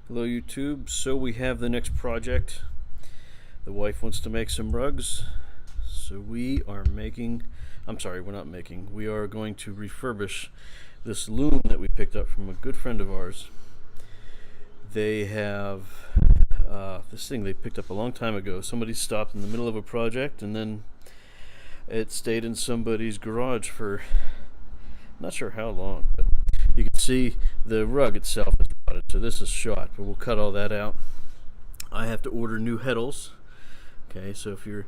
Hello YouTube. So we have the next project. The wife wants to make some rugs. So we are making, we're not making. We are going to refurbish this loom that we picked up from a good friend of ours. They have this thing they picked up a long time ago. Somebody stopped in the middle of a project and then it stayed in somebody's garage for not sure how long, but you can see the rug itself is rotted, so this is shot, but we'll cut all that out. I have to order new heddles. Okay, so if you're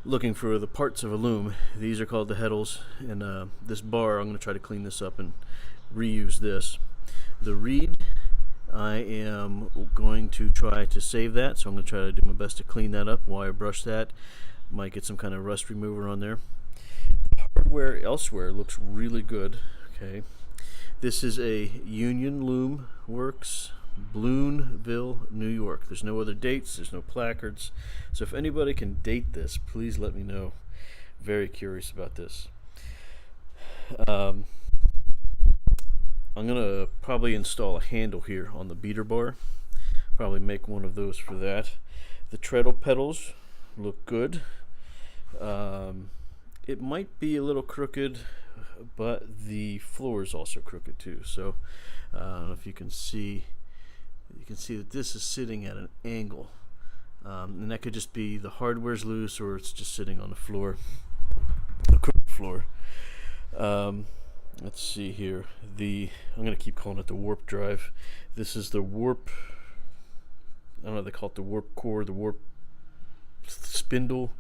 looking for the parts of a loom, these are called the heddles, and this bar, I'm going to try to clean this up and reuse this. The reed, I am going to try to save that, so I'm going to try to do my best to clean that up, wire brush that. Might get some kind of rust remover on there. The hardware elsewhere looks really good. Okay, this is a Union Works Loom, New York. There's no other dates, there's no placards, so if anybody can date this, please let me know. Very curious about this. I'm gonna probably install a handle here on the beater bar, probably make one of those for that. The treadle pedals look good. It might be a little crooked, but the floor is also crooked too, so I don't know if you can see that this is sitting at an angle, and that could just be the hardware's loose or it's just sitting on the floor, a crooked floor. Let's see here, I'm going to keep calling it the warp drive. This is the warp, I don't know, they call it the warp core, the warp spindle.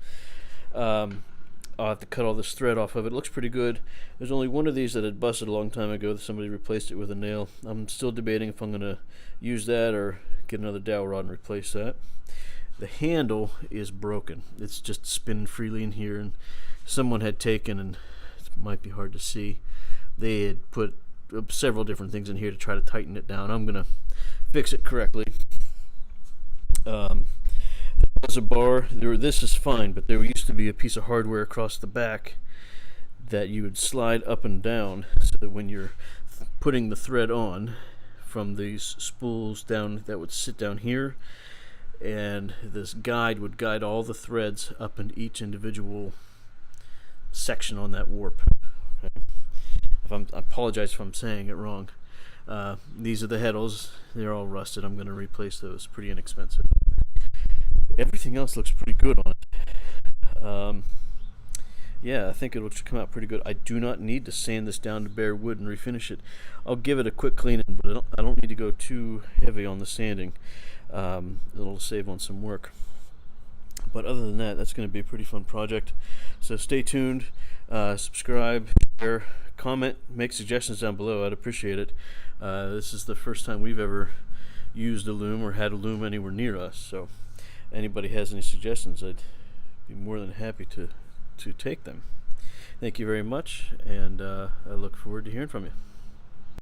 I'll have to cut all this thread off of it. It looks pretty good. There's only one of these that had busted a long time ago. Somebody replaced it with a nail. I'm still debating if I'm going to use that or get another dowel rod and replace that. The handle is broken. It's just spinning freely in here, and someone had taken, and it might be hard to see, they had put several different things in here to try to tighten it down. I'm going to fix it correctly. There's a bar there. This is fine, but there used to be a piece of hardware across the back that you would slide up and down, so that when you're putting the thread on from these spools down, that would sit down here, and this guide would guide all the threads up in each individual section on that warp. Okay. I apologize if I'm saying it wrong. These are the heddles. They're all rusted. I'm going to replace those. Pretty inexpensive. Everything else looks pretty good on it. Yeah, I think it should come out pretty good. I do not need to sand this down to bare wood and refinish it. I'll give it a quick cleaning, but I don't need to go too heavy on the sanding. It'll save on some work. But other than that, that's going to be a pretty fun project. So stay tuned, subscribe, share, comment, make suggestions down below. I'd appreciate it. This is the first time we've ever used a loom or had a loom anywhere near us, so anybody has any suggestions, I'd be more than happy to take them. Thank you very much, and I look forward to hearing from you.